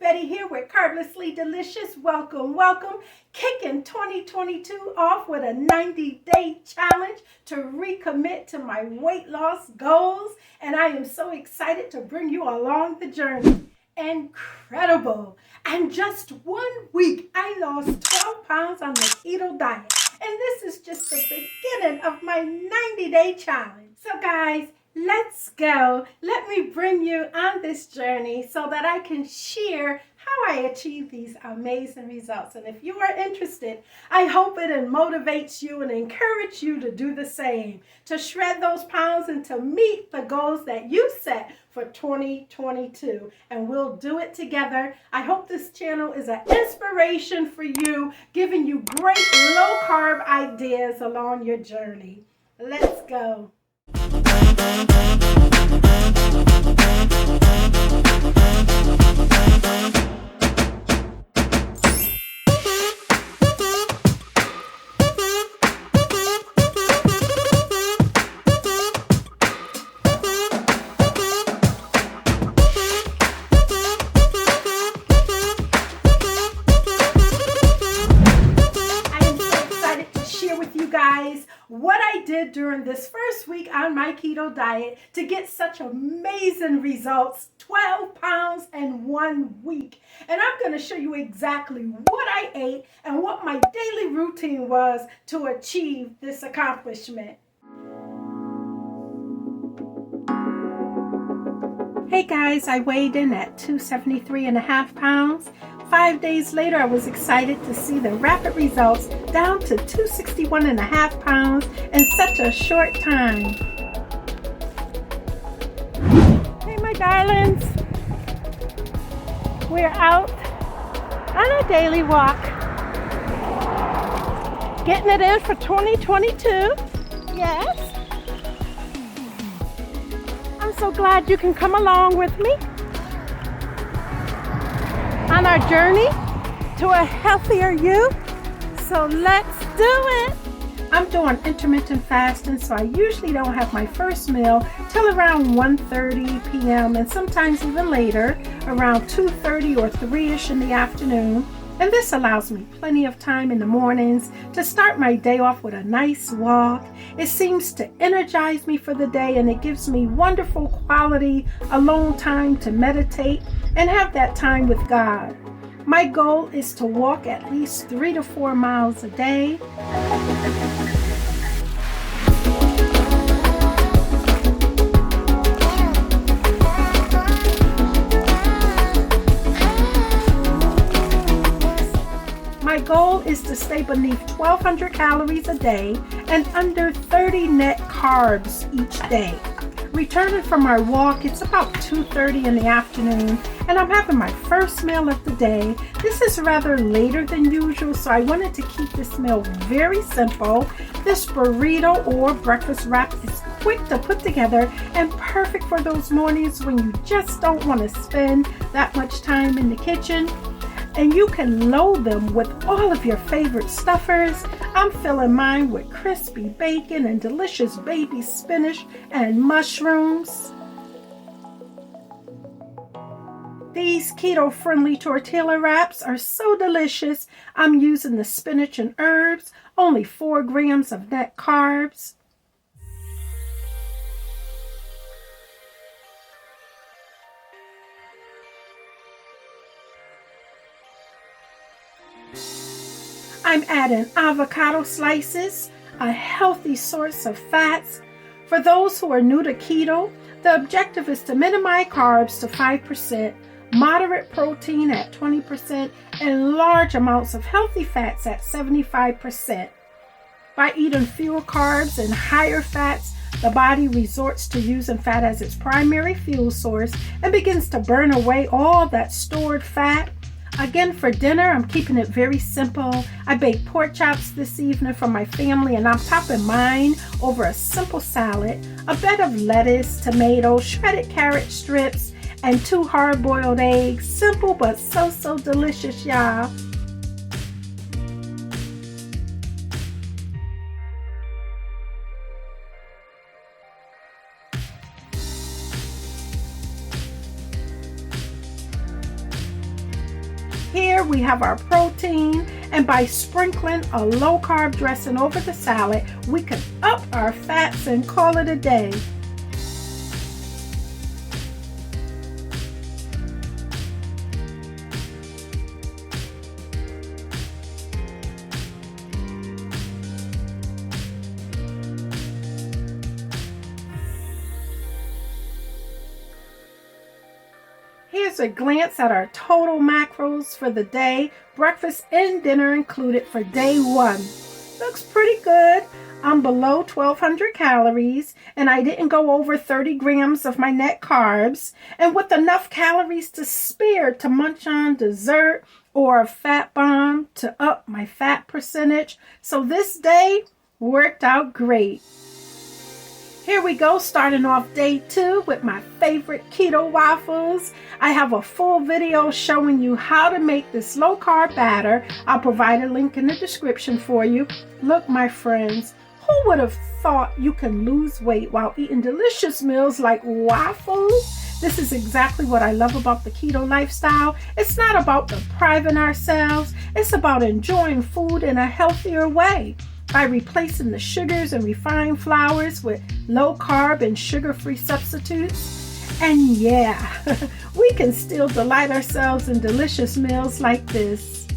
Betty here with Carblessly Delicious. Welcome, welcome. Kicking 2022 off with a 90-day challenge to recommit to my weight loss goals. And I am so excited to bring you along the journey. Incredible. In just 1 week, I lost 12 pounds on the keto diet. And this is just the beginning of my 90-day challenge. So guys, let's go. Let me bring you on this journey so that I can share how I achieve these amazing results. And if you are interested, I hope it motivates you and encourages you to do the same, to shred those pounds and to meet the goals that you set for 2022. And we'll do it together. I hope this channel is an inspiration for you, giving you great low-carb ideas along your journey. Let's go. What I did during this first week on my keto diet to get such amazing results, 12 pounds in 1 week. And I'm going to show you exactly what I ate and what my daily routine was to achieve this accomplishment. Hey guys, I weighed in at 273.5 pounds. 5 days later, I was excited to see the rapid results down to 261.5 pounds in such a short time. Hey my darlings, we're out on a daily walk, getting it in for 2022, yes. I'm so glad you can come along with me on our journey to a healthier you. So let's do it. I'm doing intermittent fasting, so I usually don't have my first meal till around 1:30 p.m. and sometimes even later, around 2:30 or 3-ish in the afternoon. And this allows me plenty of time in the mornings to start my day off with a nice walk. It seems to energize me for the day, and it gives me wonderful quality alone time to meditate and have that time with God. My goal is to walk at least 3 to 4 miles a day. My goal is to stay beneath 1,200 calories a day and under 30 net carbs each day. Returning from our walk, it's about 2:30 in the afternoon, and I'm having my first meal of the day. This is rather later than usual, so I wanted to keep this meal very simple. This burrito or breakfast wrap is quick to put together and perfect for those mornings when you just don't want to spend that much time in the kitchen. And you can load them with all of your favorite stuffers. I'm filling mine with crispy bacon and delicious baby spinach and mushrooms. These keto-friendly tortilla wraps are so delicious. I'm using the spinach and herbs, only 4 grams of net carbs. I'm adding avocado slices, a healthy source of fats. For those who are new to keto, the objective is to minimize carbs to 5%, moderate protein at 20%, and large amounts of healthy fats at 75%. By eating fewer carbs and higher fats, the body resorts to using fat as its primary fuel source and begins to burn away all that stored fat. Again, for dinner, I'm keeping it very simple. I baked pork chops this evening for my family, and I'm topping mine over a simple salad, a bed of lettuce, tomatoes, shredded carrot strips, and 2 hard-boiled eggs. Simple, but so delicious, y'all. Here we have our protein, and by sprinkling a low-carb dressing over the salad, we can up our fats and call it a day. Here's a glance at our total macros for the day, breakfast and dinner included for day 1. Looks pretty good. I'm below 1,200 calories, and I didn't go over 30 grams of my net carbs, and with enough calories to spare to munch on dessert or a fat bomb to up my fat percentage. So this day worked out great. Here we go, starting off day 2 with my favorite keto waffles. I have a full video showing you how to make this low-carb batter. I'll provide a link in the description for you. Look, my friends, who would have thought you can lose weight while eating delicious meals like waffles? This is exactly what I love about the keto lifestyle. It's not about depriving ourselves. It's about enjoying food in a healthier way. By replacing the sugars and refined flours with low-carb and sugar-free substitutes. And yeah, we can still delight ourselves in delicious meals like this.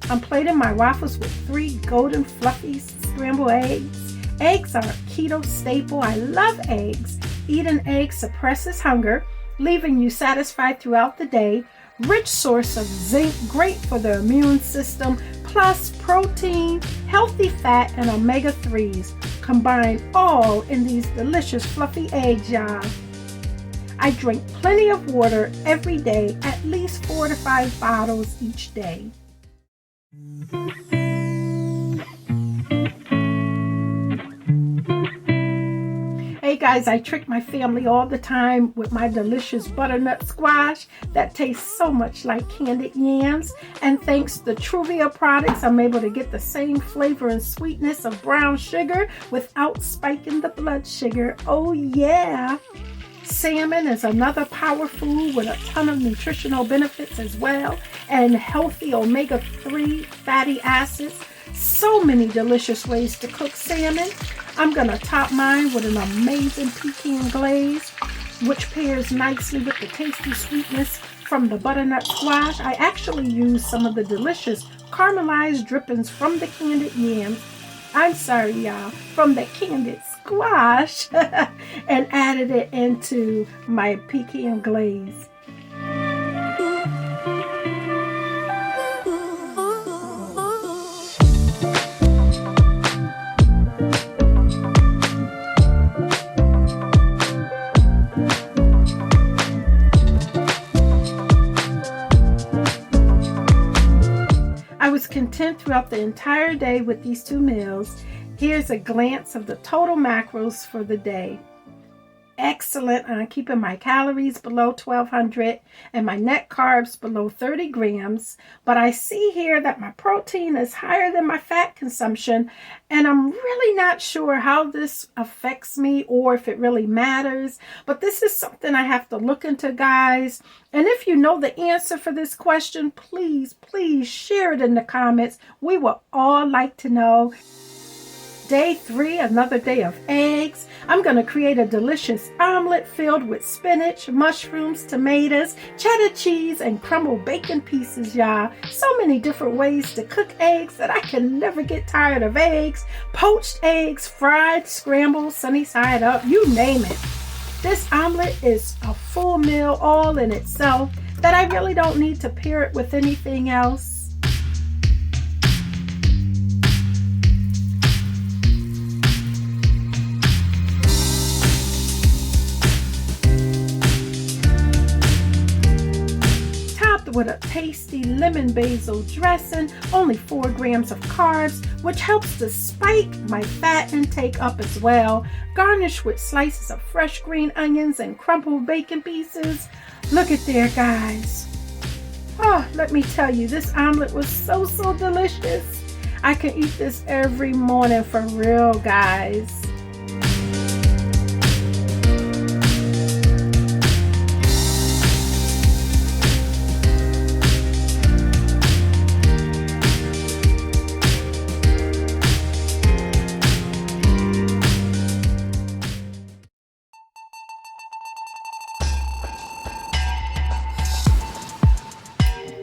I'm plating my waffles with 3 golden fluffy scrambled eggs. Eggs are a keto staple. I love eggs. Eating eggs suppresses hunger, leaving you satisfied throughout the day. Rich source of zinc, great for the immune system, plus protein, healthy fat, and omega-3s combined all in these delicious fluffy eggs, y'all. I drink plenty of water every day, at least 4 to 5 bottles each day. Hey guys, I trick my family all the time with my delicious butternut squash that tastes so much like candied yams. And thanks to Truvia products, I'm able to get the same flavor and sweetness of brown sugar without spiking the blood sugar. Oh yeah! Salmon is another power food with a ton of nutritional benefits as well, and healthy omega-3 fatty acids. So many delicious ways to cook salmon. I'm going to top mine with an amazing pecan glaze, which pairs nicely with the tasty sweetness from the butternut squash. I actually used some of the delicious caramelized drippings from the candied yams. I'm sorry, y'all, from the candied squash and added it into my pecan glaze. I was content throughout the entire day with these 2 meals. Here's a glance of the total macros for the day. Excellent on keeping my calories below 1,200 and my net carbs below 30 grams. But I see here that my protein is higher than my fat consumption, and I'm really not sure how this affects me or if it really matters. But this is something I have to look into, guys. And if you know the answer for this question, please share it in the comments. We would all like to know. Day 3, another day of eggs. I'm going to create a delicious omelet filled with spinach, mushrooms, tomatoes, cheddar cheese, and crumbled bacon pieces, y'all. So many different ways to cook eggs that I can never get tired of eggs. Poached eggs, fried, scrambled, sunny side up, you name it. This omelet is a full meal all in itself that I really don't need to pair it with anything else. With a tasty lemon basil dressing, only 4 grams of carbs, which helps to spike my fat intake up as well. Garnish with slices of fresh green onions and crumbled bacon pieces. Look at there, guys. Oh, let me tell you, this omelet was so delicious. I can eat this every morning for real, guys.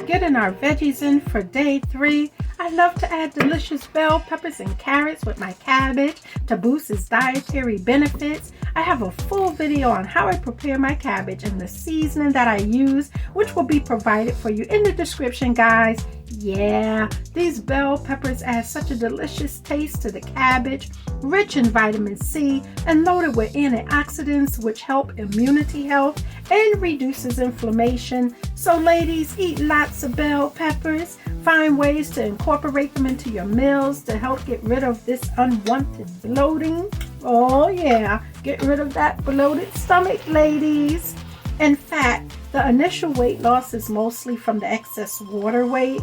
Getting our veggies in for day 3. I love to add delicious bell peppers and carrots with my cabbage to boost its dietary benefits. I have a full video on how I prepare my cabbage and the seasoning that I use, which will be provided for you in the description, guys. Yeah, these bell peppers add such a delicious taste to the cabbage, rich in vitamin C and loaded with antioxidants which help immunity health and reduces inflammation. So ladies, eat lots of bell peppers. Find ways to incorporate them into your meals to help get rid of this unwanted bloating. Oh yeah, get rid of that bloated stomach, ladies. In fact, the initial weight loss is mostly from the excess water weight.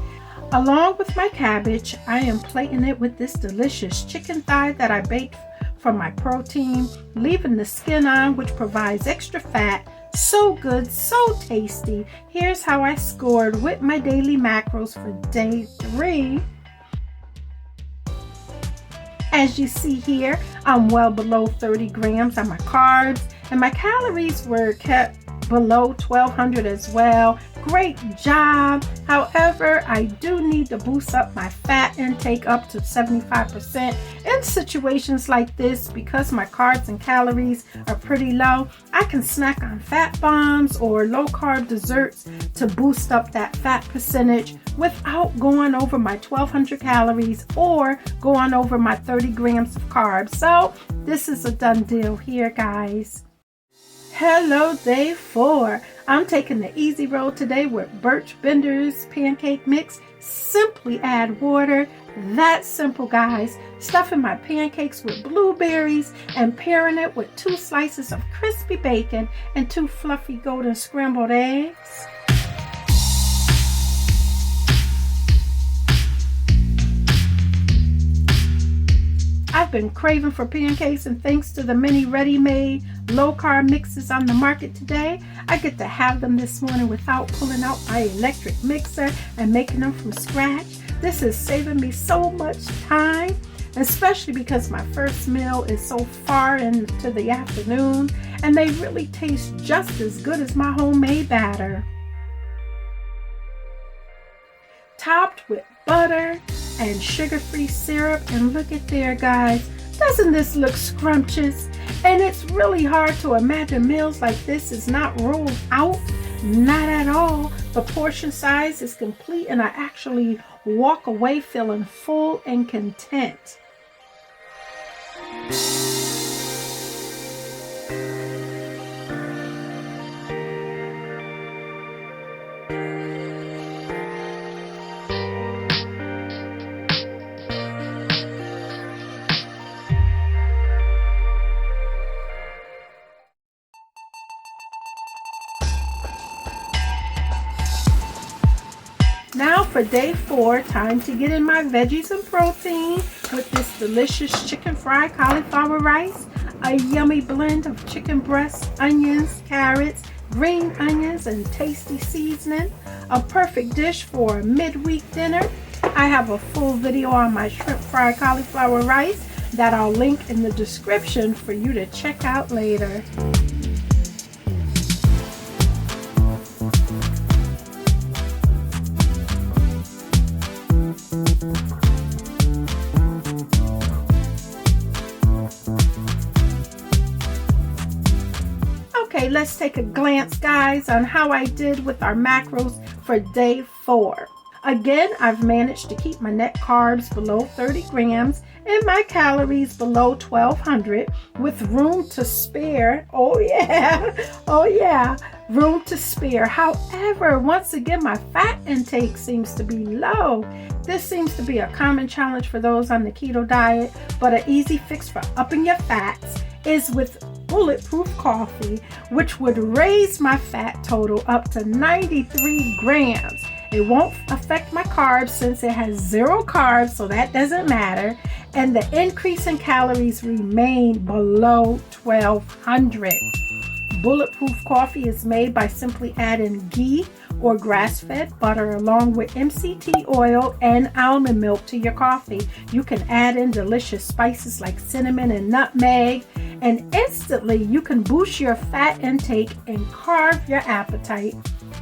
Along with my cabbage, I am plating it with this delicious chicken thigh that I baked for my protein, leaving the skin on, which provides extra fat. So good, so tasty. Here's how I scored with my daily macros for day 3. As you see here, I'm well below 30 grams on my carbs, and my calories were kept below 1200 as well. Great job. However, I do need to boost up my fat intake up to 75% in situations like this. Because my carbs and calories are pretty low, I can snack on fat bombs or low carb desserts to boost up that fat percentage without going over my 1200 calories or going over my 30 grams of carbs. So this is a done deal here, guys. Hello, day 4. I'm taking the easy road today with Birch Bender's pancake mix. Simply add water. That's simple, guys. Stuffing my pancakes with blueberries and pairing it with 2 slices of crispy bacon and 2 fluffy golden scrambled eggs. I've been craving for pancakes, and thanks to the many ready-made low-carb mixes on the market today, I get to have them this morning without pulling out my electric mixer and making them from scratch. This is saving me so much time, especially because my first meal is so far into the afternoon, and they really taste just as good as my homemade batter. Topped with butter and sugar-free syrup, and look at there, guys. Doesn't this look scrumptious? And it's really hard to imagine meals like this is not ruled out. Not at all. The portion size is complete, and I actually walk away feeling full and content. Now for day 4, time to get in my veggies and protein with this delicious chicken fried cauliflower rice, a yummy blend of chicken breasts, onions, carrots, green onions, and tasty seasoning, a perfect dish for a midweek dinner. I have a full video on my shrimp fried cauliflower rice that I'll link in the description for you to check out later. Okay, let's take a glance, guys, on how I did with our macros for day 4. Again, I've managed to keep my net carbs below 30 grams and my calories below 1200 with room to spare. Oh yeah, room to spare. However, once again, my fat intake seems to be low. This seems to be a common challenge for those on the keto diet, but an easy fix for upping your fats is with bulletproof coffee, which would raise my fat total up to 93 grams. It won't affect my carbs since it has 0 carbs, so that doesn't matter. And the increase in calories remain below 1200. Bulletproof coffee is made by simply adding ghee or grass-fed butter along with MCT oil and almond milk to your coffee. You can add in delicious spices like cinnamon and nutmeg, and instantly you can boost your fat intake and carve your appetite.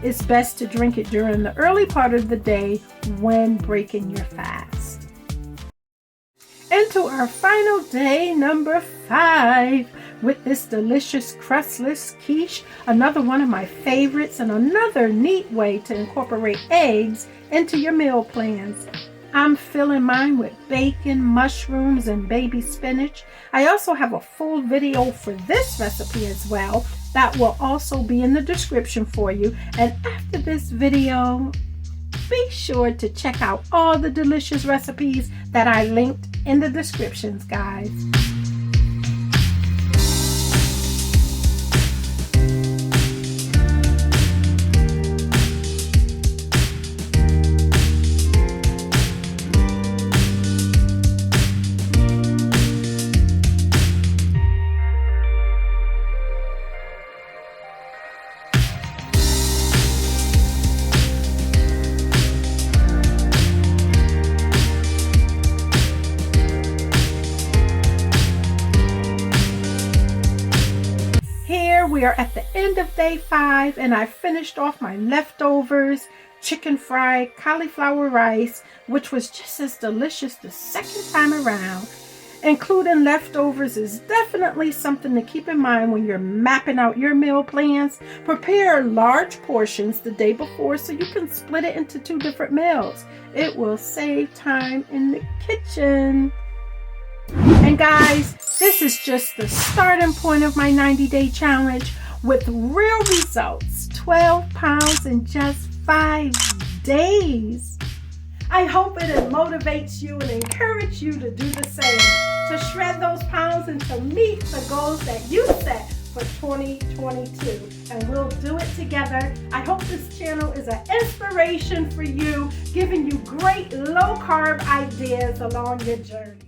it's best to drink it during the early part of the day when breaking your fast. Into our final day, number 5, with this delicious Crustless Quiche, another one of my favorites and another neat way to incorporate eggs into your meal plans. I'm filling mine with bacon, mushrooms, and baby spinach. I also have a full video for this recipe as well that will also be in the description for you. And after this video, be sure to check out all the delicious recipes that I linked in the descriptions, guys. We are at the end of day 5, and I finished off my leftovers chicken fried cauliflower rice, which was just as delicious the second time around. Including leftovers is definitely something to keep in mind when you're mapping out your meal plans. Prepare large portions the day before so you can split it into 2 different meals. It will save time in the kitchen. And guys, this is just the starting point of my 90-day challenge with real results. 12 pounds in just 5 days. I hope it motivates you and encourages you to do the same, to shred those pounds and to meet the goals that you set for 2022. And we'll do it together. I hope this channel is an inspiration for you, giving you great low-carb ideas along your journey.